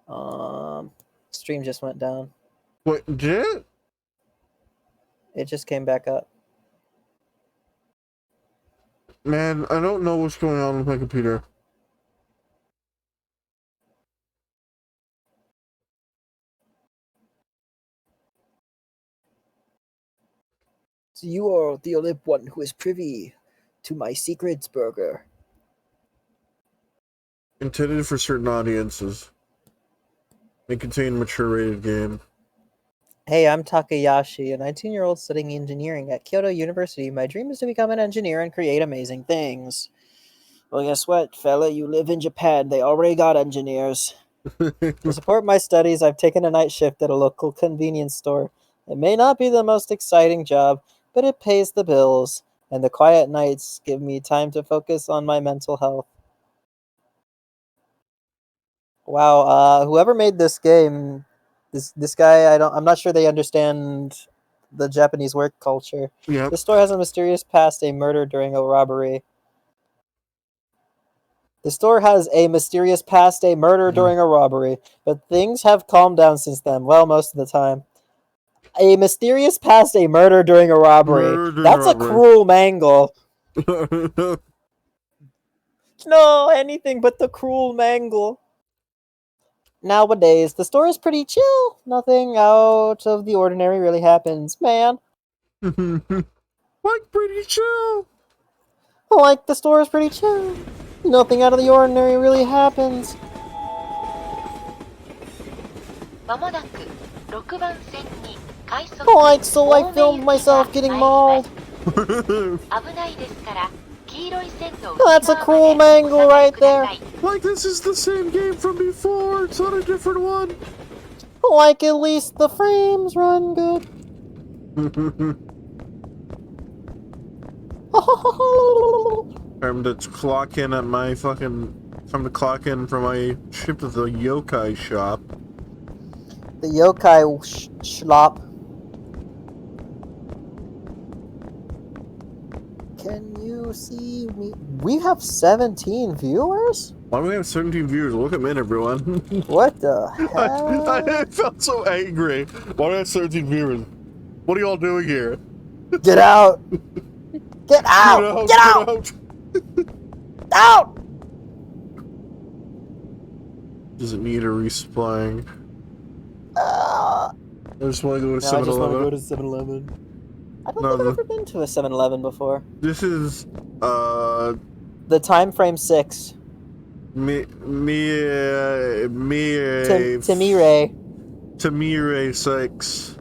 Um, Stream just went down. What, did it? It just came back up. Man, I don't know what's going on with my computer. So you are the only one who is privy to my secrets, Burger. Intended for certain audiences. May contain mature rated game. Hey, I'm Takayashi, a 19-year-old studying engineering at Kyoto University. My dream is to become an engineer and create amazing things. Well, guess what, fella? You live in Japan. They already got engineers. To support my studies, I've taken a night shift at a local convenience store. It may not be the most exciting job, but it pays the bills, and the quiet nights give me time to focus on my mental health. Wow, whoever made this game, this guy, I'm not sure they understand the Japanese work culture. Yep. The store has a mysterious past, a murder during a robbery. The store has a mysterious past, a murder during a robbery, but things have calmed down since then. Well, most of the time. A mysterious past, a murder during a robbery. That's a cruel mangle. No, anything but the cruel mangle. Nowadays, the store is pretty chill. Nothing out of the ordinary really happens, man. Like pretty chill. Like the store is pretty chill. Nothing out of the ordinary really happens. Like, so I filmed myself getting mauled. That's a cruel mangle right there. Like this is the same game from before. It's not a different one. Like at least the frames run good. Time to clock in at my fucking... Time to clock in for my shift at the yokai shop. The yokai schlop. Can you see me? We have 17 viewers? Why do we have 17 viewers? Welcome in, everyone. What the hell? I felt so angry. Why do I have 17 viewers? What are y'all doing here? Get out! Get out! Get out! Out! Doesn't need a respawning. I just want to go to 7-Eleven. I just want to go to 7-Eleven. I don't think I've ever been to a 7-Eleven before. This is, the time frame 6. Tamire 6.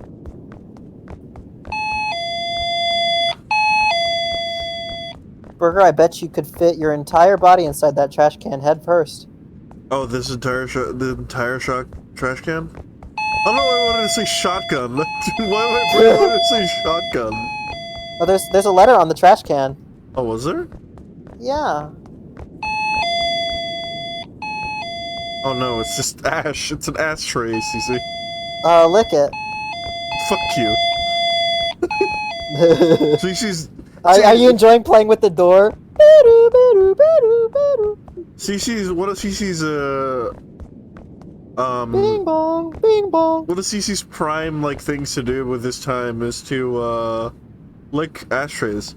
Burger, I bet you could fit your entire body inside that trash can head first. Oh, this entire trash can? I don't know why I wanted to say shotgun. Why would I want to say shotgun? Oh, there's a letter on the trash can. Oh, was there? Yeah. Oh no, it's just ash. It's an ashtray, CC. Lick it. Fuck you. CC's... Are you enjoying playing with the door? CC's... One of CC's, Bing bong, bing bong. one of CC's prime, like, things to do with this time is to, lick ashtrays.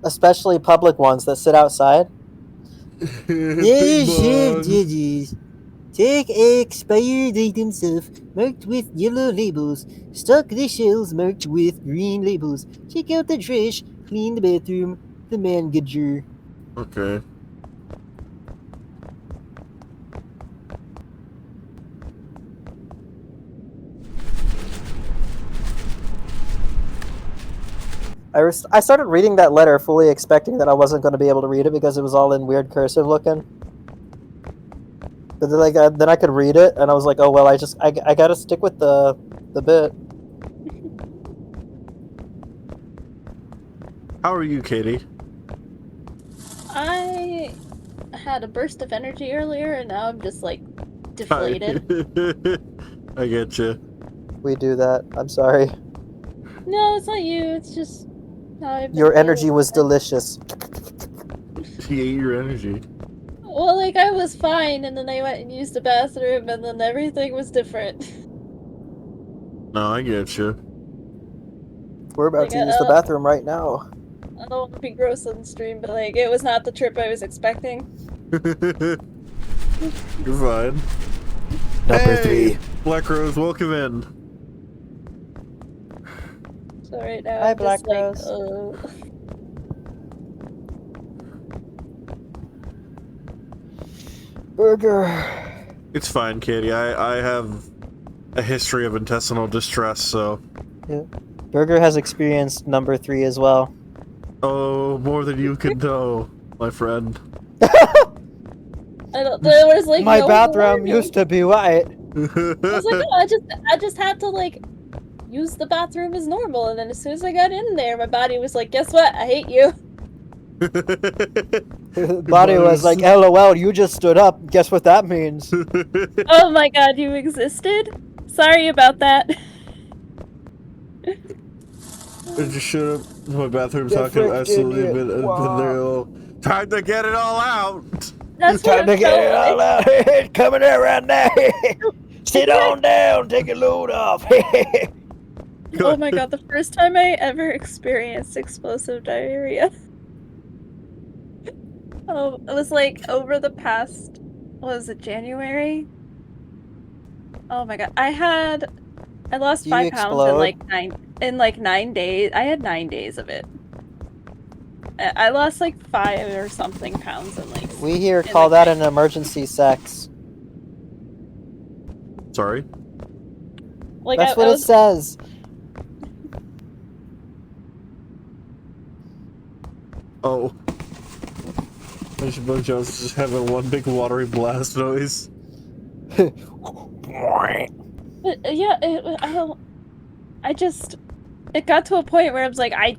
Especially public ones that sit outside. Take expired items stuff marked with yellow labels. Stock the shelves marked with green labels. Check out the trash. Clean the bathroom. The manager. Okay. I started reading that letter fully expecting that I wasn't going to be able to read it because it was all in weird cursive looking. But then I could read it, and I was like, oh well, I gotta stick with the bit. How are you, Katie? I had a burst of energy earlier, and now I'm just like deflated. I get you. We do that. I'm sorry. No, it's not you. It's just how I've been Your energy feeling. was delicious. She ate your energy. Well, like, I was fine, and then I went and used the bathroom, and then everything was different. No, I get you. We're about Like, to use the bathroom right now. I don't want to be gross on the stream, but, like, it was not the trip I was expecting. You're fine. Number Hey, 3. Black Rose, welcome in. So right now, Hi, I'm Black just like, Rose. Burger. It's fine, Katie. I have a history of intestinal distress, so... Yeah. Burger has experienced number 3 as well. Oh, more than you can know, my friend. there was like My no bathroom warning. used to be white. I was like, oh, I just had to like use the bathroom as normal, and then as soon as I got in there, my body was like, guess what? I hate you. Body was like, LOL, you just stood up. Guess what that means? Oh my god, you existed? Sorry about that. I just showed up to my bathroom The talking frick absolutely did been you? there all. Time to get it all out! That's what Time to it get felt it all like. out. It's coming out right now. Sit on down. Take a load off. Oh my god, the first time I ever experienced explosive diarrhea. Oh, it was like over the past, what was it, January? Oh my god, I lost Do you 5 pounds in explode? like 9 days. I had 9 days of it. I lost like 5 or something pounds in like. We here in, call like, that an emergency sex. Sorry? Like That's what I it was. says. Oh. Bug Jones is just having one big watery blast noise. But, yeah, it got to a point where I was like, I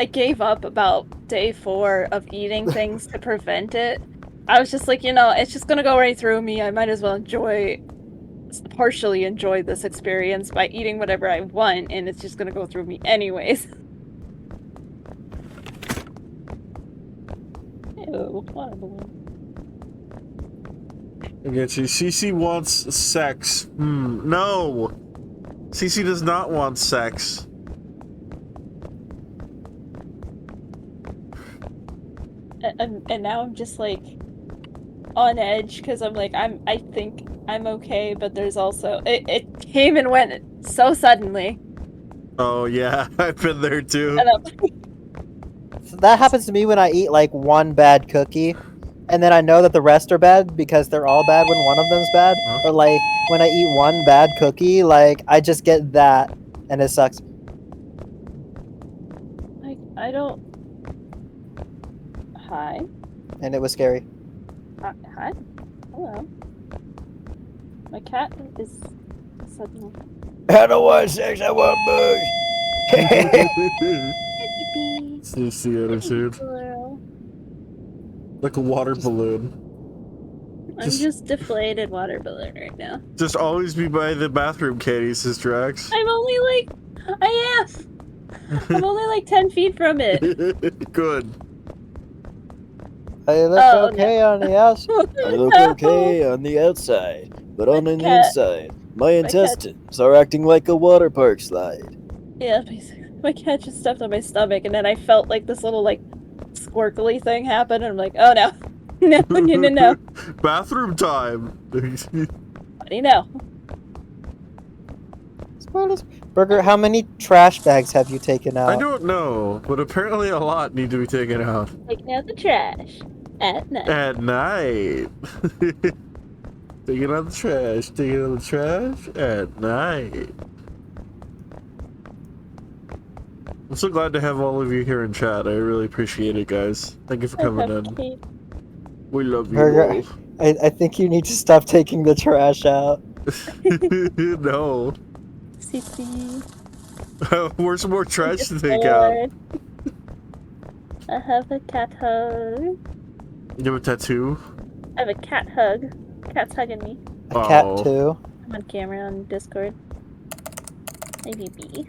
gave up about day 4 of eating things to prevent it. I was just like, it's just gonna go right through me. I might as well partially enjoy this experience by eating whatever I want, and it's just gonna go through me anyways. Ew, water balloon. I get you. Cece wants sex. No! Cece does not want sex. And now I'm just like on edge because I'm like I think I'm okay, but there's also it came and went so suddenly. Oh yeah, I've been there too. And So that happens to me when I eat like one bad cookie. And then I know that the rest are bad because they're all bad when one of them's bad. Huh? But like when I eat one bad cookie, like I just get that and it sucks. like I don't. Hi. And it was scary. Hi. Hello. My cat is suddenly. I don't want sex, I want bugs. Cece attitude. Like a water balloon. I'm just deflated water balloon right now. Just always be by the bathroom, Katie, says Drax. I'm only like I'm only like 10 feet from it. Good. I look Oh, okay no. on the outside. I look okay on the outside, but on the cat- inside, my cat- intestines are acting like a water park slide. Yeah, basically. My cat just stepped on my stomach, and then I felt like this little like squirkly thing happen, and I'm like, oh no. No. Bathroom time. Buddy, no. Spoilers. Burger, how many trash bags have you taken out? I don't know, but apparently a lot need to be taken out. Taking out the trash at night. At night. Taking out the trash. Taking out the trash at night. I'm so glad to have all of you here in chat. I really appreciate it, guys. Thank you for coming in. We love you Burger, all. I think you need to stop taking the trash out. No. CC. Where's more trash to take out? I have a cat hug. You have a tattoo? I have a cat hug. Cat's hugging me. A cat Oh. too. I'm on camera on Discord. Hey, BB.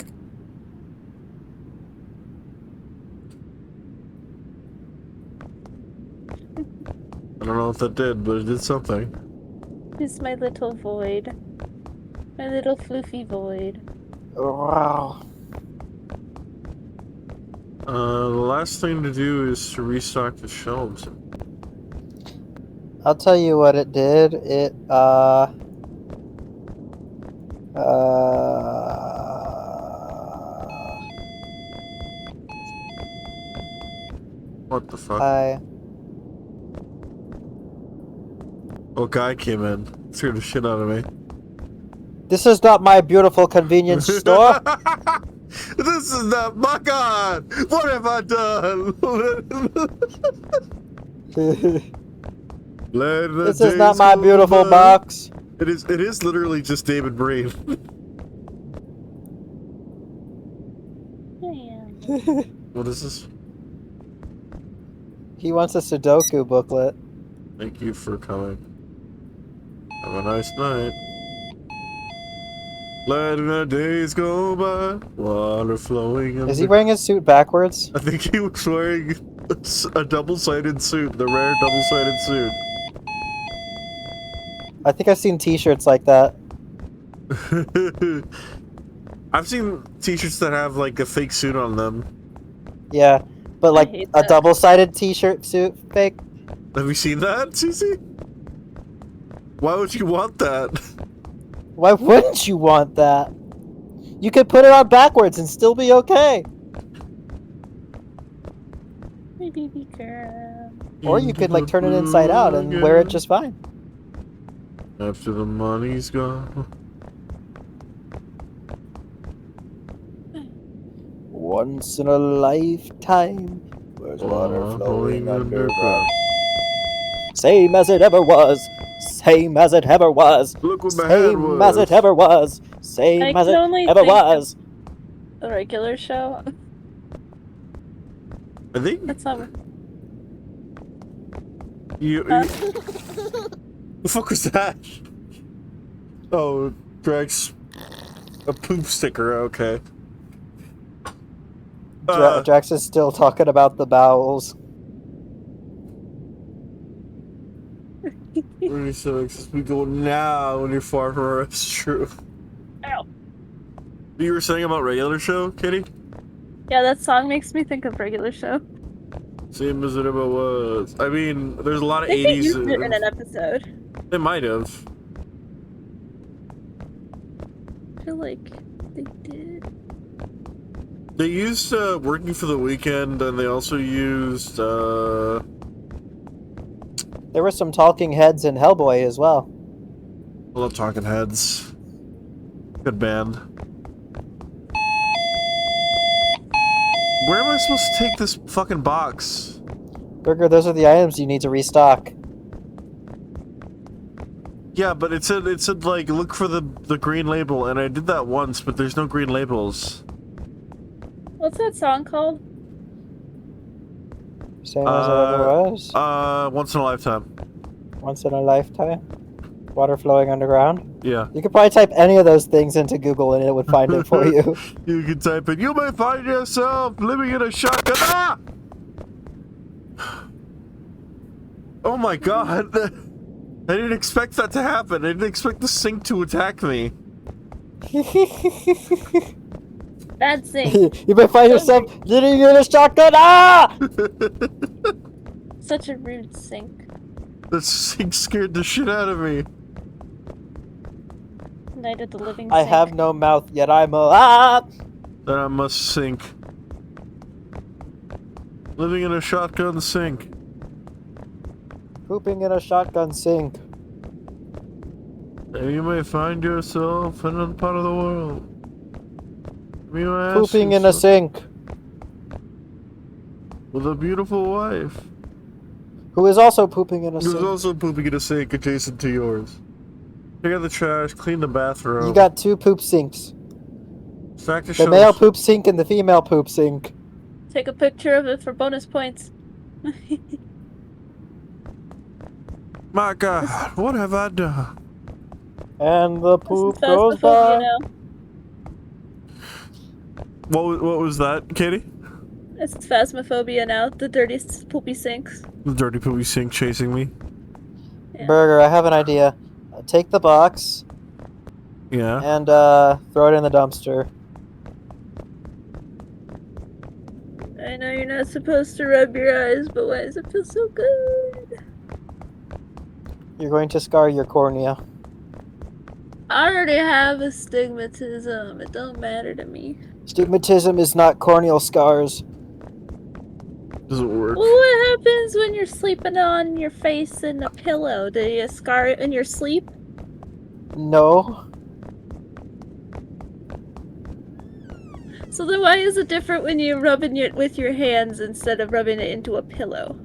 I don't know what that did, but it did something. It's my little void. My little floofy void. Wow. The last thing to do is to restock the shelves. I'll tell you what it did. It What the fuck? I Oh, guy came in. Scared the shit out of me. This is not my beautiful convenience store. This is not my God. What have I done? This is not my beautiful box. It is. It is literally just David Breen. What is this? He wants a Sudoku booklet. Thank you for coming. Have a nice night. Letting the days go by, water flowing. Is he wearing his suit backwards? I think he was wearing a double-sided suit, the rare double-sided suit. I think I've seen t-shirts like that. I've seen t-shirts that have like a fake suit on them. Yeah, but like hate a that. double-sided t-shirt suit fake. Have you seen that, Cece? Why would you want that? Why wouldn't you want that? You could put it on backwards and still be okay. My baby girl. Or you could like turn it inside out and wear it just fine. After the money's gone. Once in a lifetime, where's water flowing underground? Same as it ever was. Same as it ever was. Look what my head Same was. as it ever was. Same I as can it only ever think was. A regular show? I think That's not. you. The fuck was that? Oh, Drax. A poop sticker, okay. Drax is still talking about the bowels. 36, we go now when you're far from us. It's true. Ow. You were saying about regular show, Kitty? Yeah, that song makes me think of regular show. Same as it ever was. I mean, there's a lot I of think they 80s. used it in an episode. They might have. I feel like they did. They used Working for the Weekend, and they also used There were some talking heads in Hellboy as well. I love Talking Heads. Good band. Where am I supposed to take this fucking box? Burger, those are the items you need to restock. Yeah, but it said like look for the green label, and I did that once, but there's no green labels. What's that song called? Same as it ever was. Once in a Lifetime. Once in a lifetime. Water flowing underground. Yeah. You could probably type any of those things into Google and it would find it for you. You can type in, you may find yourself living in a shotgun. Ah! Oh my god. I didn't expect that to happen. I didn't expect the sink to attack me. Bad sing. You may find yourself living in a shotgun. Ah! Such a rude sink. The sink scared the shit out of me. Night of the Living I Sink. have no mouth, yet I'm a Then I must sink. Living in a shotgun sink. pooping in a shotgun sink. And you may find yourself in another part of the world. You may Pooping ask in a yourself, sink. with a beautiful wife. Who is also pooping in a Who's sink. also pooping in a sink adjacent to yours. Take out the trash, clean the bathroom. You got two poop sinks. Stack the The male shelves. poop sink and the female poop sink. Take a picture of it for bonus points. My god, what have I done? And the This poop is goes phasmophobia by. now. What was that, Katie? It's phasmophobia now. The dirty, poopy sinks. The dirty poopy sink chasing me. Yeah. Burger, I have an idea. Take the box Yeah. and throw it in the dumpster. I know you're not supposed to rub your eyes, but why does it feel so good? You're going to scar your cornea. I already have astigmatism. It don't matter to me. Stigmatism is not corneal scars. Doesn't work. Well, what happens when you're sleeping on your face in a pillow? Do you scar it in your sleep? No. So then why is it different when you're rubbing it with your hands instead of rubbing it into a pillow?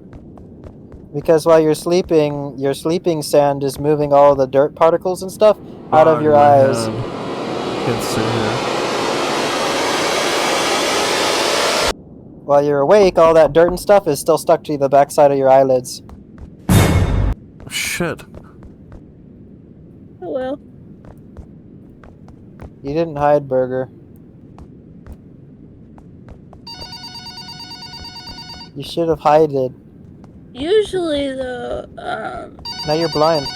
Because while you're sleeping, your sleeping sand is moving all the dirt particles and stuff out of your my eyes. head. Can't see here. While you're awake, all that dirt and stuff is still stuck to the backside of your eyelids. Shit. Oh well. You didn't hide, Burger. You should have hided. Usually though, Now you're blind.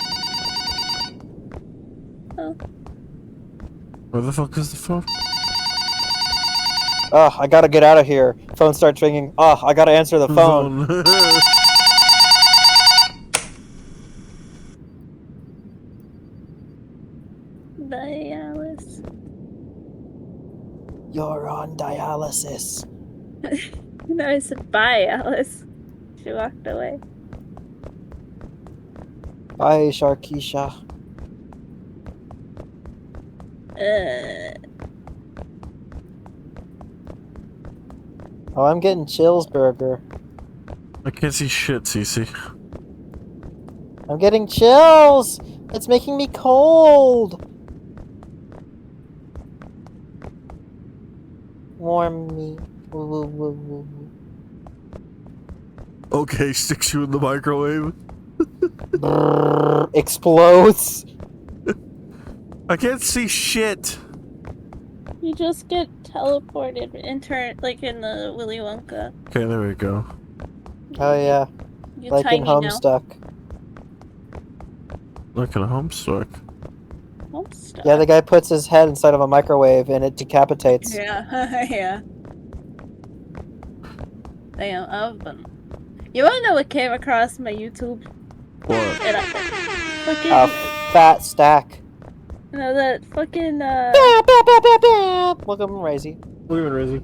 oh. Where the fuck is the phone? Oh, I gotta get out of here. Phone starts ringing. Oh, I gotta answer the phone. Bye, Alice. You're on dialysis. No, I said bye, Alice. She walked away. Bye, Sharkeisha. Oh, I'm getting chills, Burger. I can't see shit, Cece. I'm getting chills! It's making me cold! Warm me. Woo, woo, woo, woo, woo. Okay, sticks you in the microwave. Brrr, explodes. I can't see shit. You just get teleported and turn like in the Willy Wonka. Okay, there we go. Oh yeah, You're like in tiny now. Homestuck. Look at a Homestuck. Homestuck. Yeah, the guy puts his head inside of a microwave and it decapitates. Yeah, yeah. Damn, oven. You wanna know what came across my YouTube? What? And fucking, A fat stack. no, that fucking, Welcome, Razy. Look at Rizzy.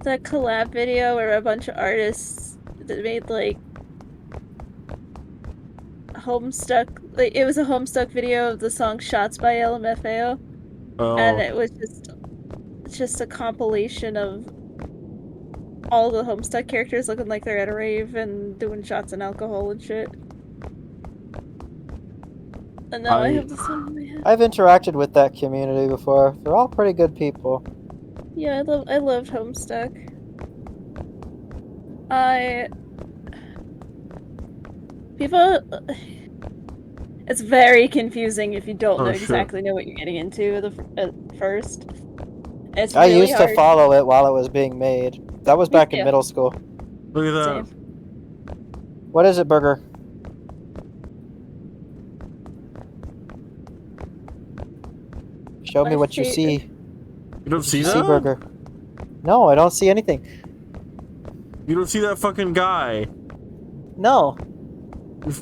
that collab video where a bunch of artists that made, like, Homestuck, like, it was a Homestuck video of the song Shots by LMFAO. Oh. And it was just a compilation of all the Homestuck characters looking like they're at a rave and doing shots and alcohol and shit. And now I have the song in my head. I've interacted with that community before. They're all pretty good people. Yeah, I loved Homestuck. People, it's very confusing if you don't know exactly know what you're getting into at first. It's I really used hard. to follow it while it was being made. That was back in middle school. Look at that. Same. What is it, Burger? Show me what you see. You don't see You that? see, Burger. No, I don't see anything. You don't see that fucking guy. No.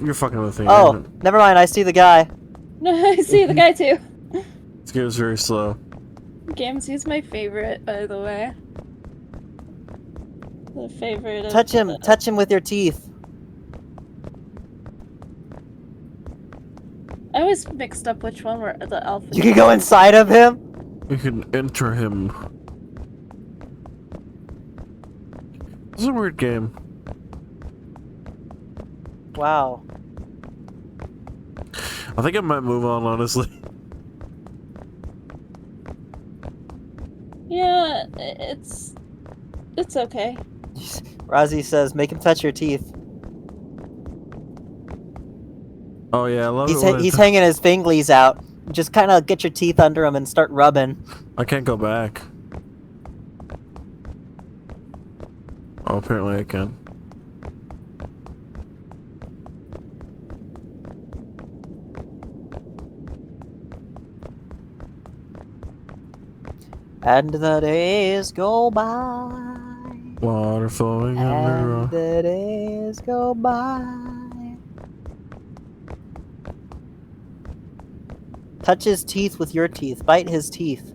You're fucking with me. Oh, never mind. I see the guy. No, I see the guy too. This game is very slow. Gamzee's my favorite, by the way. The favorite of Touch him. Touch him with your teeth. I always mixed up which one were the alpha. You can go inside of him? You can enter him. This is a weird game. Wow. I think I might move on, honestly. Yeah, it's okay. Rozzy says, make him touch your teeth. Oh yeah, I love He's hanging his finglies out. Just kind of get your teeth under him and start rubbing. I can't go back. Oh, apparently I can. And the days go by. Water flowing under. And the days go by. Touch his teeth with your teeth. Bite his teeth.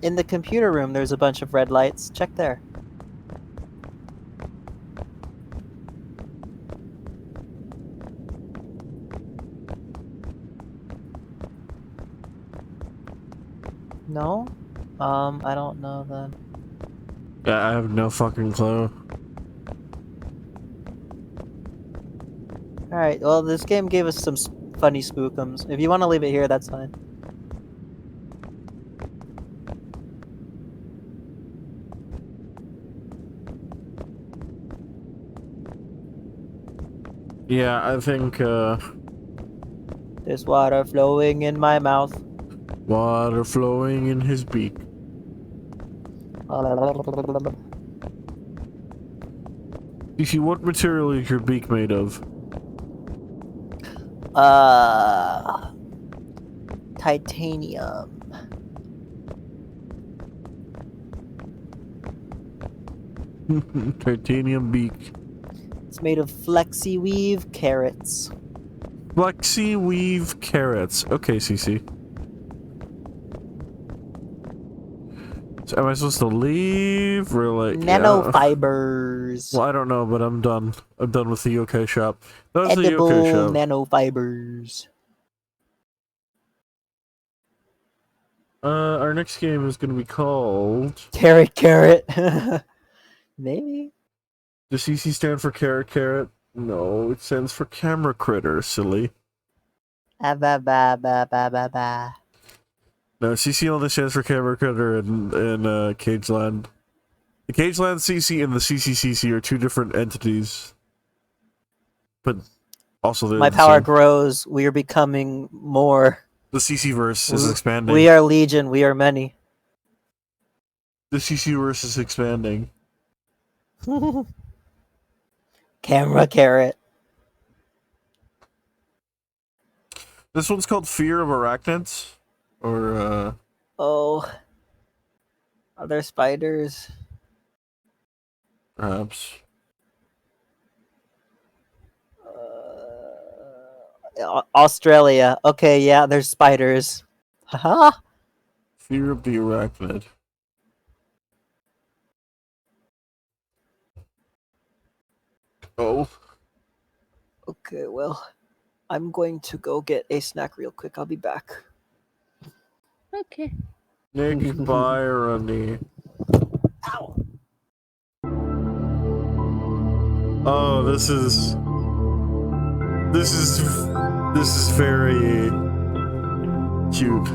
In the computer room, there's a bunch of red lights. Check there. No? I don't know then. Yeah, I have no fucking clue. Alright, well, this game gave us some funny spookums. If you want to leave it here, that's fine. Yeah, I think, There's water flowing in my mouth. water flowing in his beak. DC, what material is your beak made of? Titanium. Titanium beak. It's made of flexi weave carrots. Flexi weave carrots. Okay, CC. So am I supposed to leave or like Nanofibers. Well, I don't know, but I'm done. I'm done with the yokai shop. That was the Edible yokai shop. nanofibers. Our next game is going to be called. Carrot. Maybe. Does CC stand for carrot? No, it stands for camera critter, silly. Ba ba ba ba ba ba. No, CC only stands for camera critter in Cage Land. The Cage Land CC and the CCCC are two different entities. But also they're My the power same. grows. We are becoming more. The CC-verse is expanding. We are legion. We are many. The CC-verse is expanding. Camera carrot. This one's called Fear of Arachnids. Or, Oh. Are there spiders? perhaps. Australia. Okay, yeah, there's spiders. Haha. Fear of the Arachnid. Oh. Okay, well, I'm going to go get a snack real quick. I'll be back. Okay. Nick Byrony. Ow. Oh, this is very cute.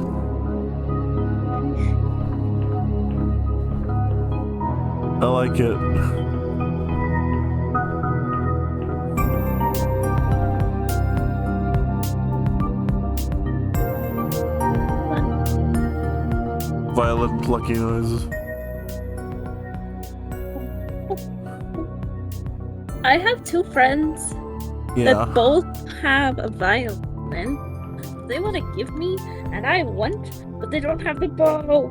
I like it. Violent plucky noises. I have two friends Yeah. that both have a violin. They want to give me, and I want, but they don't have the bow.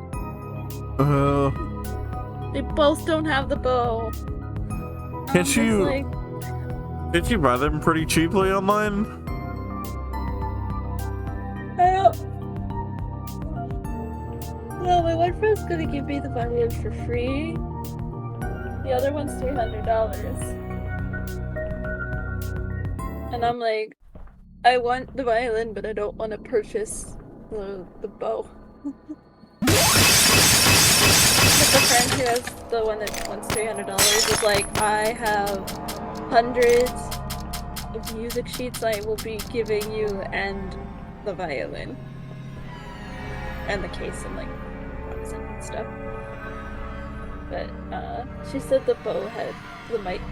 They both don't have the bow. Can't Can't you buy them pretty cheaply online? I don't. Well, my one friend's gonna give me the violin for free. The other one's $300. And I'm like, I want the violin, but I don't want to purchase the bow. But the friend who has the one that wants $300 is like, I have hundreds of music sheets I will be giving you, and the violin. And the case and like box and stuff. But she said the bow had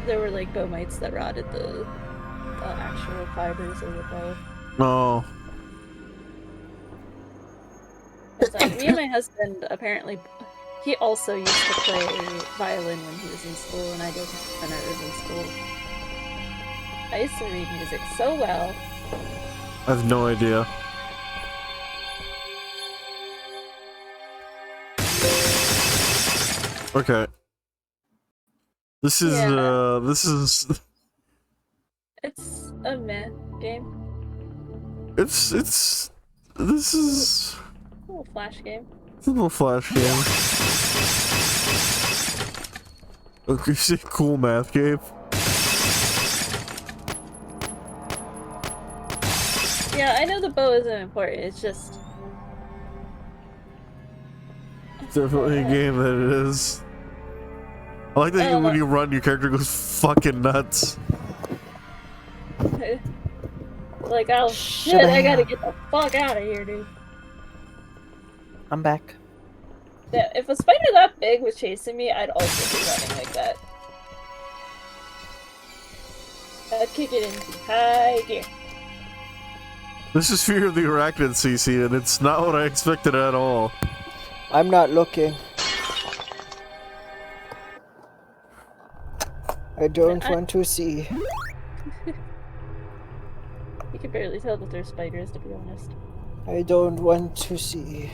there were like bow mites that rotted the actual fibers of the bow. No. It's like, me and my husband apparently, he also used to play violin when he was in school, and I didn't when I was in school. I used to read music so well. I have no idea. Okay. This is, Yeah. this is... It's a meh game. This is... A little flash game. It's a little flash game. Okay, say cool math game. Yeah, I know the bow isn't important, it's just... Definitely a game that it is. I like that when you run, your character goes fucking nuts. Like, oh shit, I gotta get the fuck out of here, dude. I'm back. Yeah, if a spider that big was chasing me, I'd also be running like that. I'd kick it in high gear. This is Fear of the Arachnid, CC, and it's not what I expected at all. I'm not looking. I don't want to see. You can barely tell that they're spiders, to be honest. I don't want to see.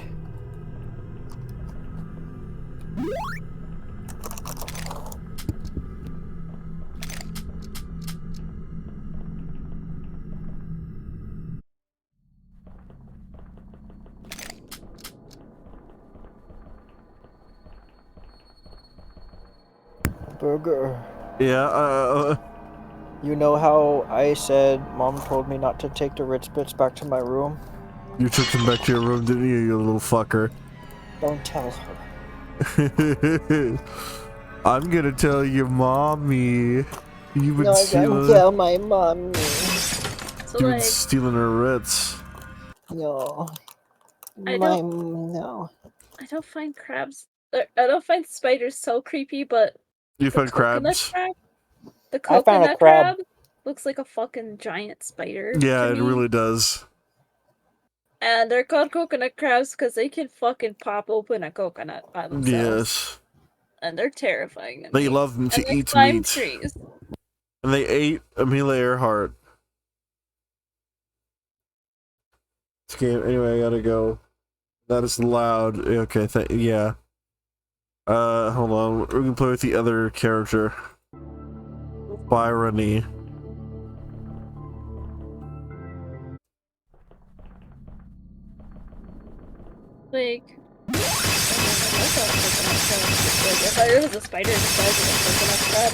Burger. Yeah, You know how I said Mom told me not to take the Ritz Bits back to my room? you took them back to your room, didn't you, you little fucker? Don't tell her. I'm gonna tell your mommy. You've been No, stealing. don't tell my mommy. So, You've like, been stealing her Ritz. No. I don't find crabs. I don't find spiders so creepy, but You the find crabs? crab, the I found a coconut crab. looks like a fucking giant spider. Yeah, to it me. really does. And they're called coconut crabs because they can fucking pop open a coconut by themselves. Yes. And they're terrifying to me. They love them to and they eat climb meat. trees. And they ate Amelia Earhart. This game, anyway, I gotta go. That is loud. Okay, yeah. Hold on. We're gonna play with the other character. Byrony. Like, I thought it was a spider the size of a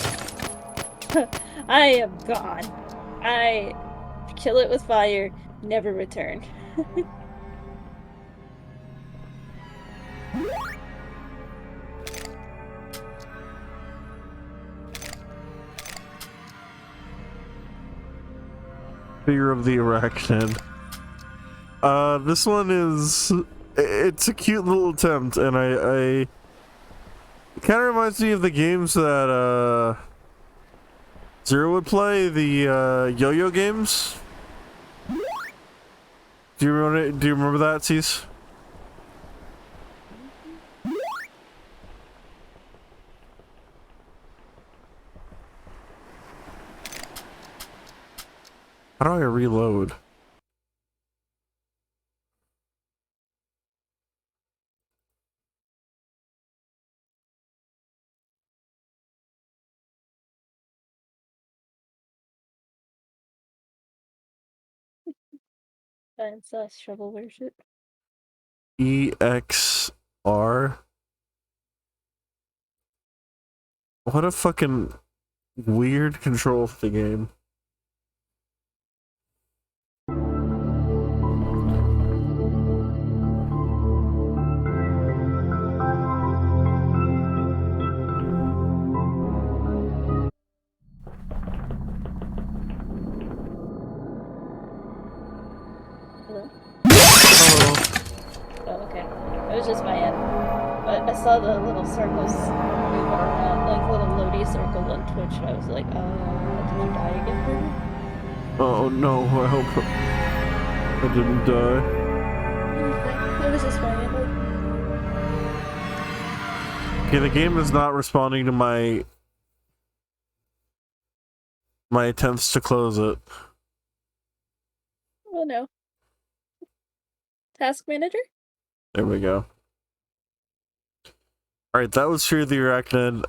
coconut crab. I am gone. I kill it with fire, never return. Fear of the Arachnid. This one is... It's a cute little attempt, and it kind of reminds me of the games that, Zero would play, the, yo-yo games. Do you remember that, Cease? How do I reload? That's shovel worship. EXR? What a fucking weird control for the game. Hello? Hello. Oh, okay. It was just my end. But I saw the little circles moving around, like little Lodi circle on Twitch, and I was like, did you die again, Burger? Oh no, I hope I didn't die. It was just my end. Okay, the game is not responding to my attempts to close it. Oh no. Task manager? There we go. Alright, that was Fear the Arachnid.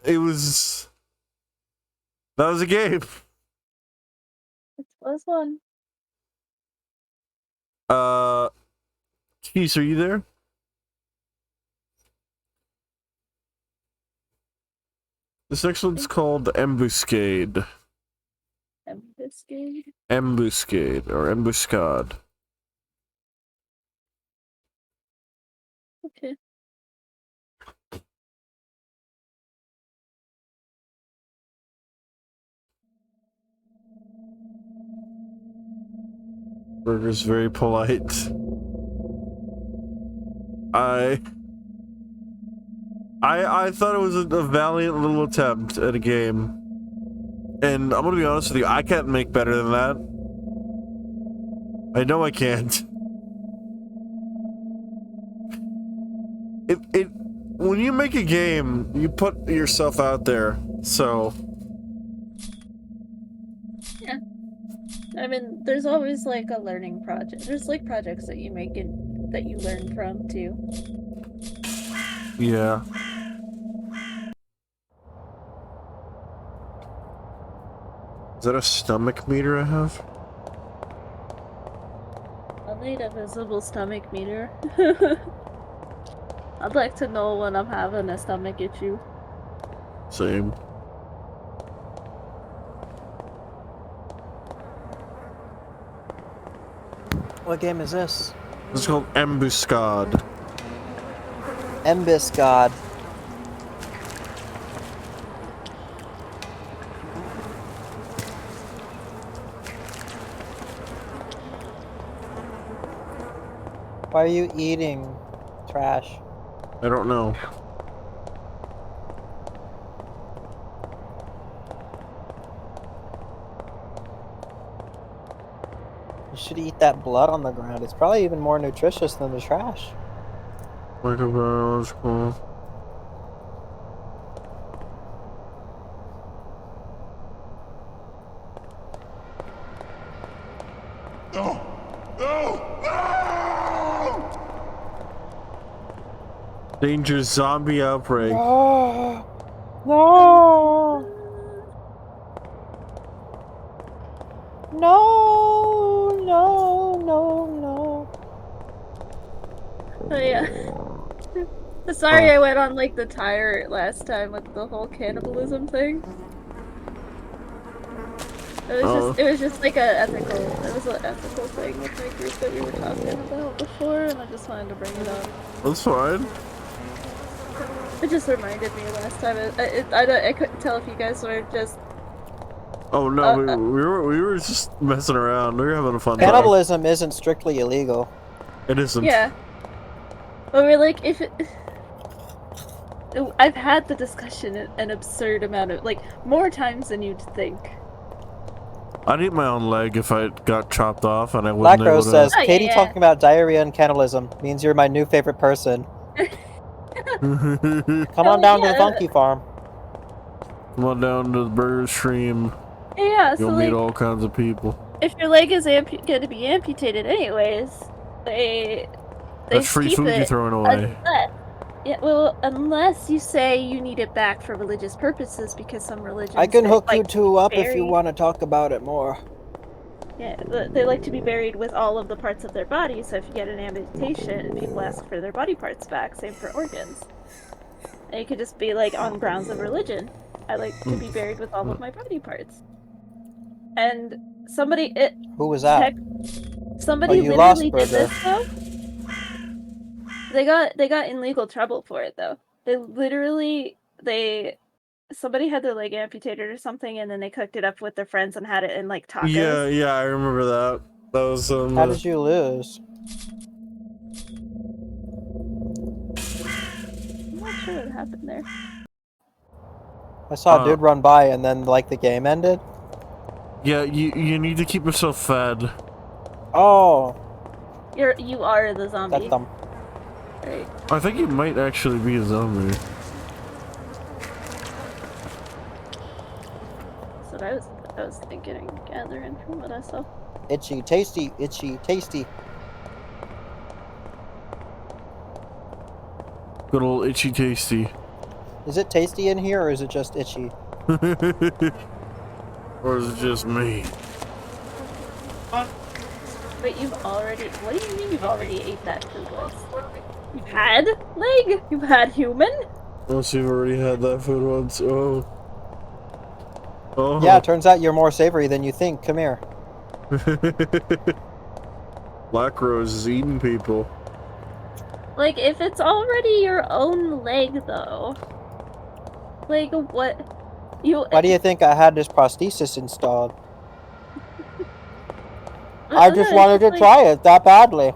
It was... That was a game. It was one. Keys, are you there? This next one's called Ambuscade. Ambuscade? Ambuscade, or Embuscade. Okay. Burger's very polite. I thought it was a valiant little attempt at a game. And I'm gonna be honest with you, I can't make better than that. I know I can't. When you make a game, you put yourself out there, so... Yeah. I mean, there's always like a learning project. There's like projects that you make and that you learn from too. Yeah. Is that a stomach meter I have? I'll need a visible stomach meter. I'd like to know when I'm having a stomach issue. Same. What game is this? It's called Ambuscade. Embuscade. Why are you eating trash? I don't know. You should eat that blood on the ground. It's probably even more nutritious than the trash. Microbiological. No! No! No! Danger zombie outbreak. Oh, no! No! No! No! No! Oh yeah. Sorry I went on like the tire last time with the whole cannibalism thing. It was just like an ethical thing with my group that we were talking about before, and I just wanted to bring it up. That's fine. It just reminded me last time. I couldn't tell if you guys were just... Oh no, we were just messing around. We were having a fun time. Cannibalism isn't strictly illegal. It isn't. Yeah. But we're like, if it... I've had the discussion an absurd amount of, like, more times than you'd think. I'd eat my own leg if I got chopped off and I Black wouldn't Rose able to... says, Oh, Katie yeah. talking about diarrhea and cannibalism means you're my new favorite person. Come on down to the Funky Farm. Come on down to the burger stream. Yeah, so You'll like, meet all kinds of people. if your leg is going to be amputated anyways, they That's free keep food it you're throwing away. unless you say you need it back for religious purposes, because some religions... I can they hook like you two up if you buried. want to talk about it more. Yeah, they like to be buried with all of the parts of their body, so if you get an amputation, people ask for their body parts back, same for organs. And it could just be like on grounds of religion. I like to be buried with all of my body parts. And somebody... Who was that? Somebody Oh, you lost, literally did Burger. this though. They got in legal trouble for it though. They literally somebody had their leg amputated or something, and then they cooked it up with their friends and had it in like tacos. Yeah, I remember that. That was How did you lose? I'm not sure what happened there. I saw a dude run by and then like the game ended. Yeah, you need to keep yourself fed. Oh, You are the zombie. that's dumb. Right. I think you might actually be a zombie. That's what I was I was thinking and gathering from what I saw. Itchy, tasty, itchy, tasty. Good old itchy tasty. Is it tasty in here, or is it just itchy? Or is it just me? Wait, you've already... What do you mean you've already ate that food once? You've had leg? You've had human? Unless you've already had that food once. Oh. Oh. Yeah, it turns out you're more savory than you think. Come here. Black Rose is eating people. Like, if it's already your own leg, though... Like, what... Why do you think I had this prosthesis installed? I just wanted to try it that badly.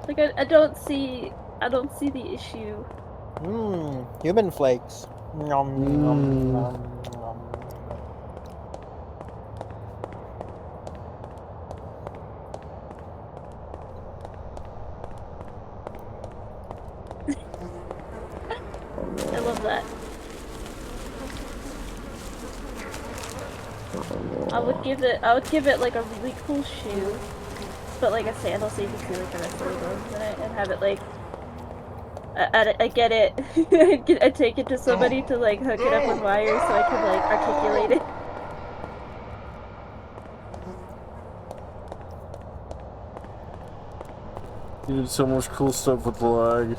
Like, I don't see the issue. Human flakes. Nom, nom, nom, nom. I love that. I would give it like a really cool shoe, but like a sandal so you can see like the rest of the bones in it, and have it like I get it. I take it to somebody to like hook it up with wires so I can like articulate it. You did so much cool stuff with the lag.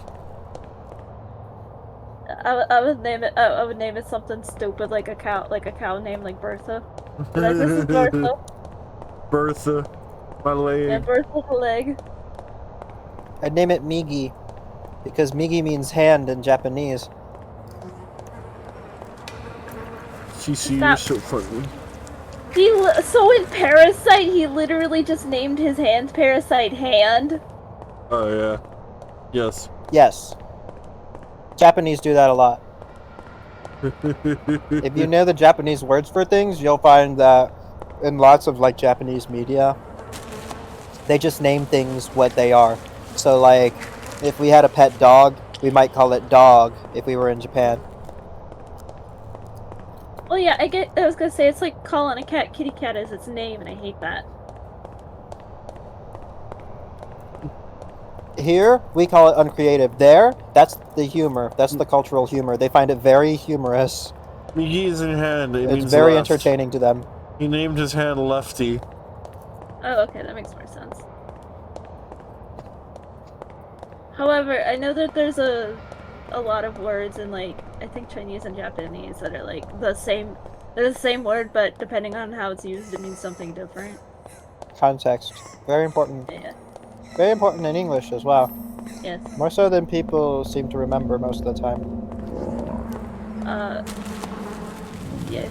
I would name it. I would name it something stupid like a cow name like Bertha. Like, this is Bertha. Bertha, my leg. Yeah, Bertha's a leg. I'd name it Migi, because Migi means hand in Japanese. CC, you're so funny. So in Parasite, he literally just named his hand Parasite Hand. Oh yeah. Yes. Yes. Japanese do that a lot. If you know the Japanese words for things, you'll find that in lots of like Japanese media, they just name things what they are. So like, if we had a pet dog, we might call it dog if we were in Japan. Well, yeah, I was gonna say, it's like calling a cat kitty cat as its name, and I hate that. Here, we call it uncreative. There, that's the humor. That's the cultural humor. They find it very humorous. He's in hand. It's very entertaining to them. He named his hand Lefty. Oh, okay, that makes more sense. However, I know that there's a lot of words in, like, I think Chinese and Japanese that are, like, they're the same word, but depending on how it's used, it means something different. Context. Very important. Yeah. Very important in English as well. Yes. More so than people seem to remember most of the time. Yeah.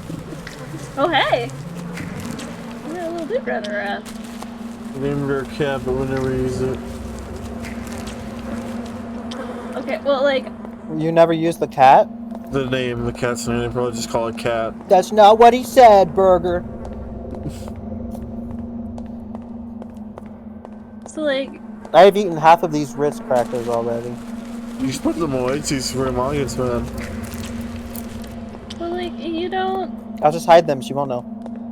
Oh, hey! We got a little bit running around. We named our cat, but we never use it. Okay, well, like... You never use the cat? The cat's name, they probably just call it Cat. That's not what he said, Burger. So, like... I've eaten half of these Ritz crackers already. You just put them away, it's very humongous, man. Well, like, you don't... I'll just hide them, she won't know.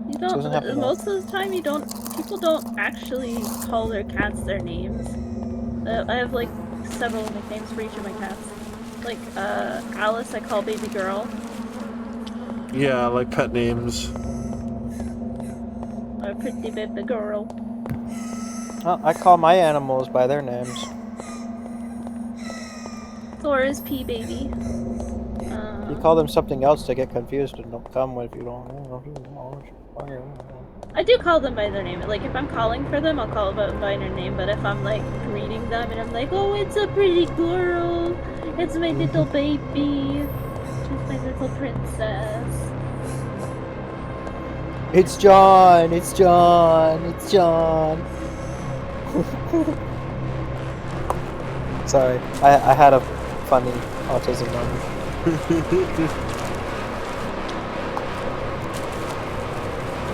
You She doesn't have to don't... know. Most of the time, people don't actually call their cats their names. I have, like, several nicknames for each of my cats. Like, Alice I call baby girl. Yeah, like pet names. Or pretty baby girl. Oh, I call my animals by their names. Thor is P baby. You call them something else, they get confused and don't come if you don't. I do call them by their name. Like, if I'm calling for them, I'll call them by their name. But if I'm, like, greeting them and I'm like, oh, it's a pretty girl. It's my little baby. She's my little princess. It's John! It's John! It's John! Sorry, I had a funny autism moment.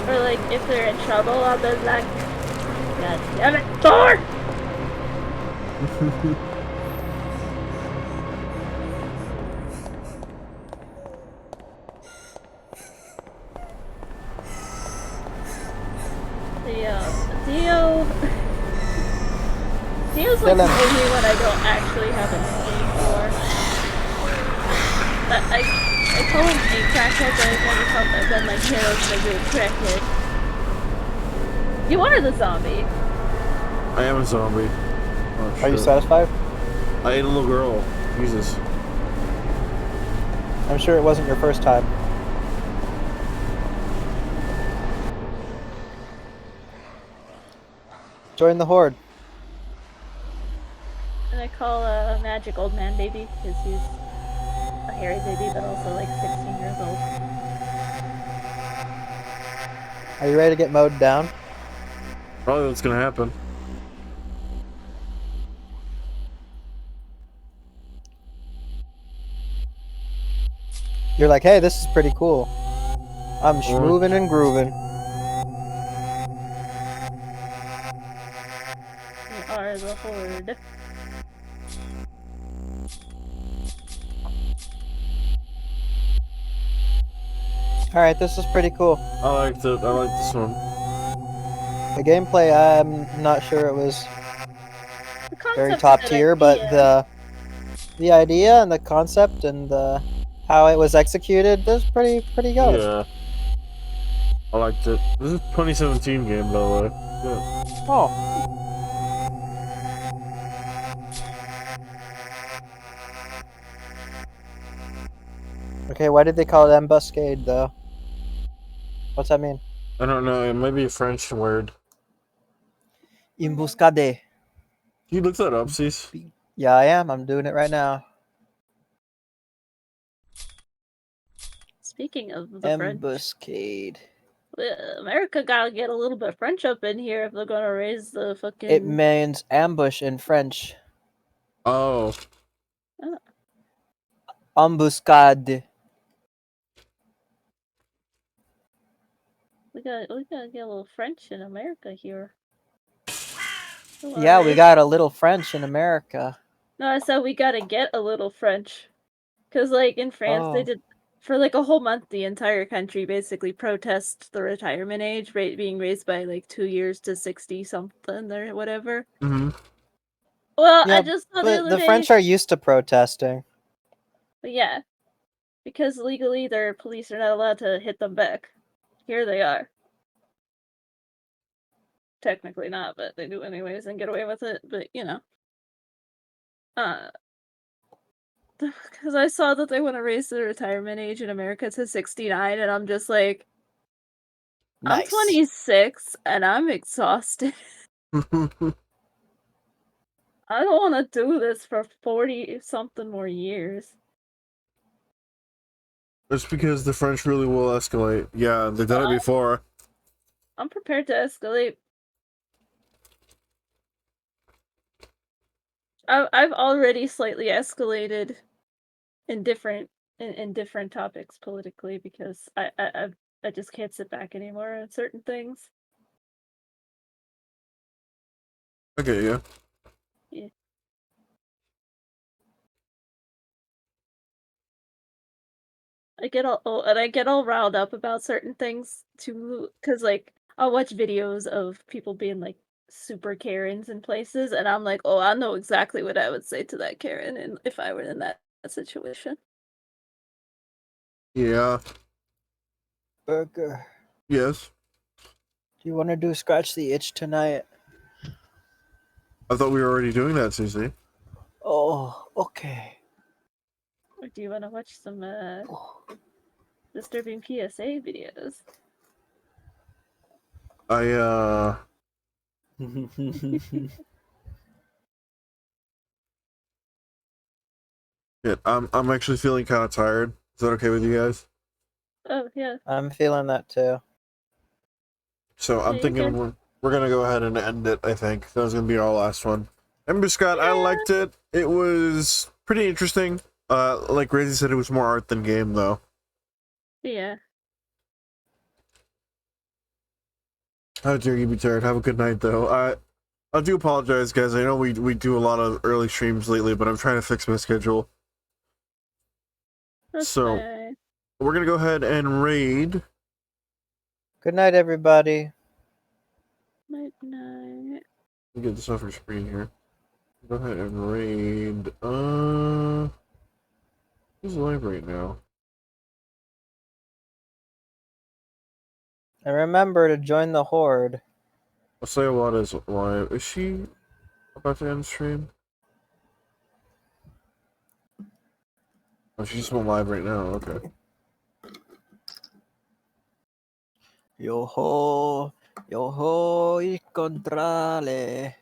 Or, like, if they're in trouble, I'll be like, God damn it, Thor! Theo's like the only one I don't actually have a name for. I call him a crackhead, but I've never been like Halo's a good crackhead. You are the zombie. I am a zombie. Oh, Are you shit. satisfied? I ate a little girl. Jesus. I'm sure it wasn't your first time. Join the horde. And I call Magic Old Man Baby, because he's a hairy baby, but also like 16 years old. Are you ready to get mowed down? Probably what's gonna happen. You're like, hey, this is pretty cool. I'm schmoovin' and grooving. We are the horde. Alright, this is pretty cool. I liked it. I like this one. The gameplay, I'm not sure it was The concept's very a top good tier, but idea. the idea and the concept and how it was executed is pretty good. Yeah. I liked it. This is a 2017 game, by the way. Yeah. Oh. Okay, why did they call it ambuscade though? What's that mean? I don't know. It might be a French word. Embuscade. Can you look that up, Cease? Yeah, I am. I'm doing it right now. Speaking of the French, Ambuscade. America gotta get a little bit French up in here if they're gonna raise the fucking. It means ambush in French. Oh. Embuscade. We gotta get a little French in America here. Yeah, we got a little French in America. No, I said we gotta get a little French. Cause like in France they Oh. did for like a whole month the entire country basically protest the retirement age rate being raised by like 2 years to 60 something or whatever. Mm-hmm. Well, Yeah, I just saw the but other the day. French are used to protesting. But yeah. Because legally their police are not allowed to hit them back. Here they are. Technically not, but they do anyways and get away with it, but you know. Because I saw that they want to raise the retirement age in America to 69, and I'm just like, I'm Nice. 26 and I'm exhausted. I don't want to do this for 40 something more years. It's because the French really will escalate. Yeah, they've done it before. I'm prepared to escalate. I've already slightly escalated in different topics politically because I just can't sit back anymore on certain things. Okay, yeah. Yeah. I get all riled up about certain things too, because like I'll watch videos of people being like super Karens in places, and I'm like, oh, I know exactly what I would say to that Karen, and if I were in that situation. Yeah. Burger. Yes. Do you want to do Scratch the Itch tonight? I thought we were already doing that, Susie. Oh, okay. Or do you want to watch some disturbing PSA videos? Shit, I'm actually feeling kind of tired. Is that okay with you guys? Oh yeah. I'm feeling that too. So I'm Yeah, thinking we're gonna go ahead and end it. I think that was gonna be our last one. Scott, I liked it. It was pretty interesting. Like Gracie said, it was more art than game, though. Yeah. How dare you be tired? Have a good night, though. I do apologize, guys. I know we do a lot of early streams lately, but I'm trying to fix my schedule. That's So fine. we're gonna go ahead and raid. Good night, everybody. Midnight. Let me get this off your screen here. Go ahead and raid. Who's live right now? And remember to join the horde. I'll say a lot is live. Is she about to end stream? Oh, she's just went live right now. Okay. Yo ho, y contrale.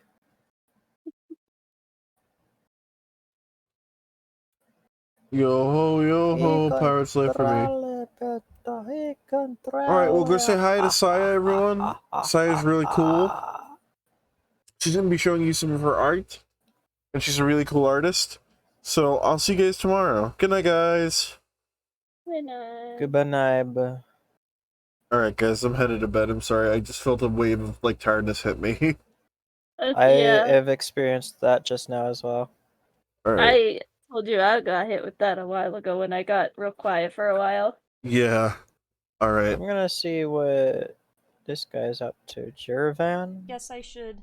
Yo ho, pirates live for me. Alright, well, go say hi to Saya, everyone. Saya's really cool. She's gonna be showing you some of her art. And she's a really cool artist. So, I'll see you guys tomorrow. Good night, guys. Midnight. Goodbye, Nibe. Alright, guys, I'm headed to bed. I'm sorry. I just felt a wave of, like, tiredness hit me. I Yeah. have experienced that just now as well. Alright. I told you I got hit with that a while ago when I got real quiet for a while. Yeah. Alright. I'm gonna see what this guy's up to. Jervan? Guess I should.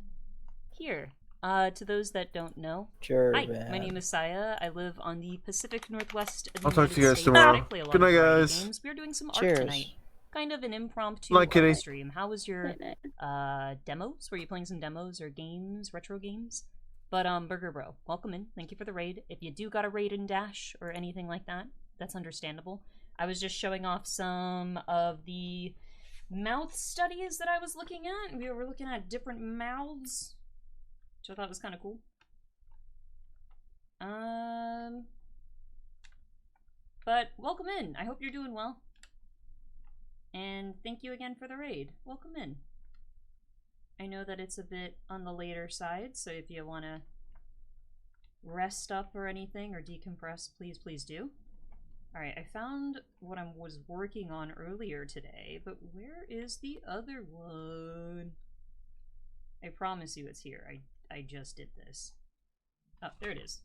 Here. To those that don't know, Jervan. hi, my name is Saya. I live on the Pacific Northwest of the I'll talk to you United guys States. tomorrow. I play a lot Good night, of variety guys. games. We're doing some Cheers. art tonight. Kind of an impromptu Night, kitty. art stream. How was your Midnight. demos? Were you playing some demos or games, retro games? But Burger Bro, welcome in. Thank you for the raid. If you do got a raid in Dash or anything like that, that's understandable. I was just showing off some of the mouth studies that I was looking at. We were looking at different mouths, which I thought was kind of cool. But welcome in. I hope you're doing well. And thank you again for the raid. Welcome in. I know that it's a bit on the later side, so if you want to rest up or anything or decompress, please do. Alright, I found what I was working on earlier today, but where is the other one? I promise you it's here. I just did this. Oh, there it is.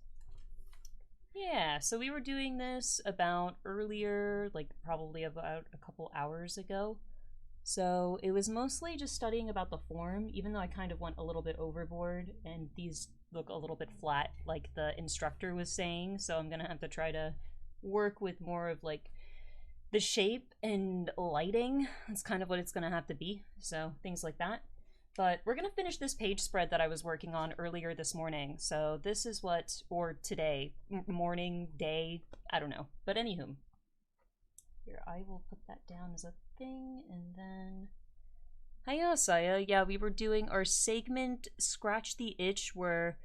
Yeah, so we were doing this about earlier, like probably about a couple hours ago. So it was mostly just studying about the form, even though I kind of went a little bit overboard and these look a little bit flat like the instructor was saying, so I'm gonna have to try to work with more of like the shape and lighting. That's kind of what it's gonna have to be, so things like that. But we're gonna finish this page spread that I was working on earlier this morning. So this is what, or today, morning, day, I don't know. But anywho, here, I will put that down as a thing, and then... Hiya, Saya. Yeah, we were doing our segment Scratch the Itch, where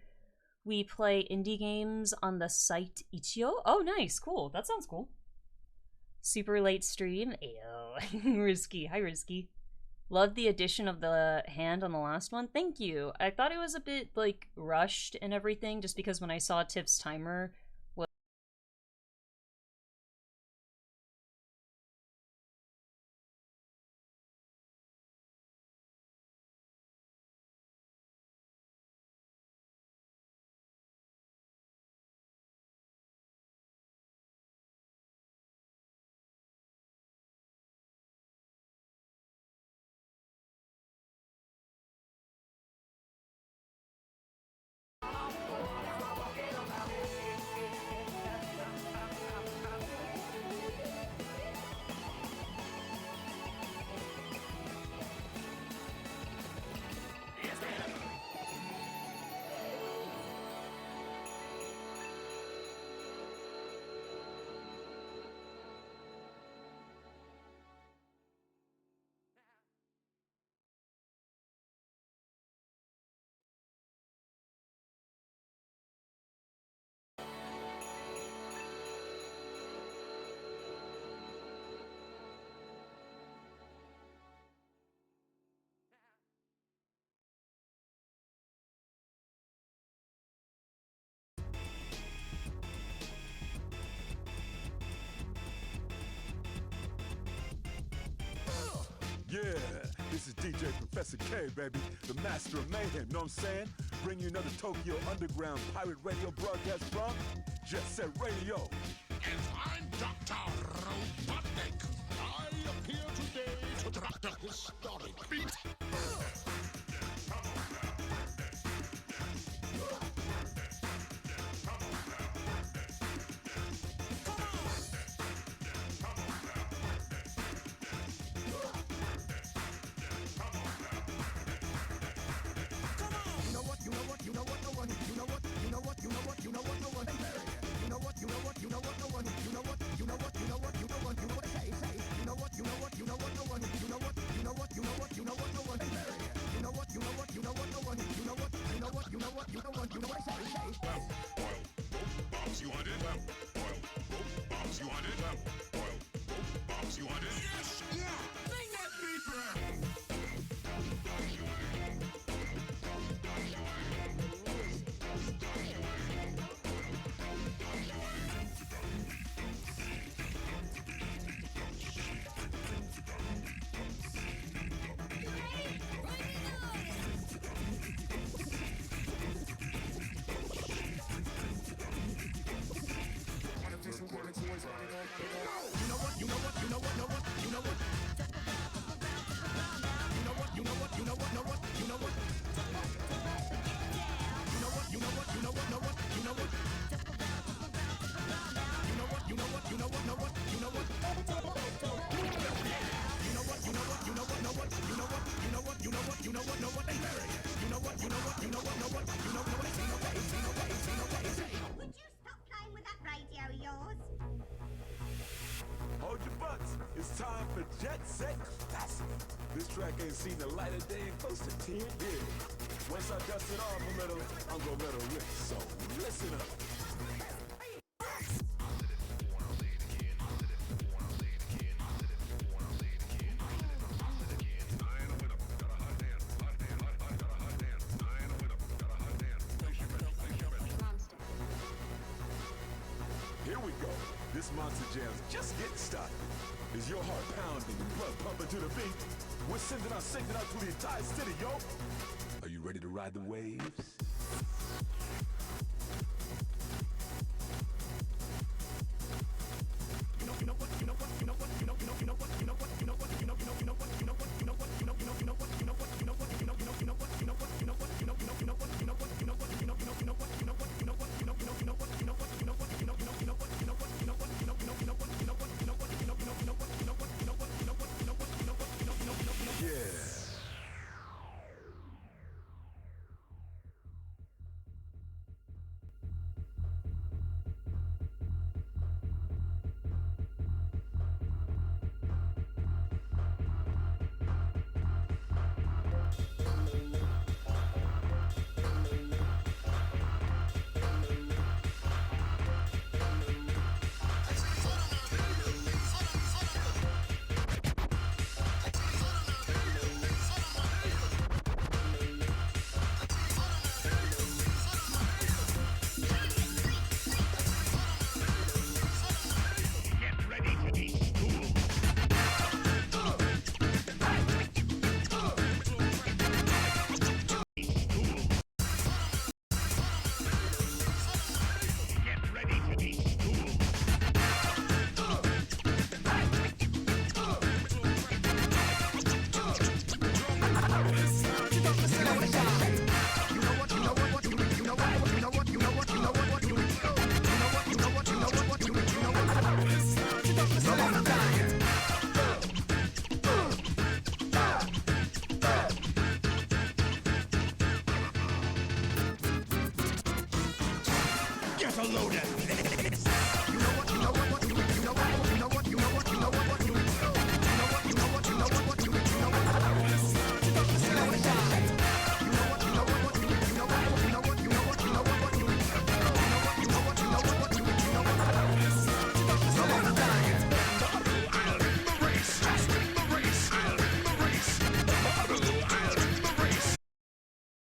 we play indie games on the site Itch.io. Oh, nice, cool. That sounds cool. Super late stream. Ayo. Risky. Hi, Risky. Love the addition of the hand on the last one. Thank you. I thought it was a bit, like, rushed and everything, just because when I saw Tiff's timer was... Yeah, this is DJ Professor K, baby, the master of mayhem, know what I'm saying? Bring you another Tokyo Underground pirate radio broadcast from Jet Set Radio. And I'm Dr. Robotnik. I appear today to rock the historic beat. for Jet Set Classic. This track ain't seen the light of day in close to 10 years. Once I dust it off a little, I'm gonna let her rip. So listen up. Here we go. This Monster Jam's just getting started. Is your heart pounding and blood pumping to the beat? We're sending our signal out to the entire city, yo. Are you ready to ride the waves? Get a load of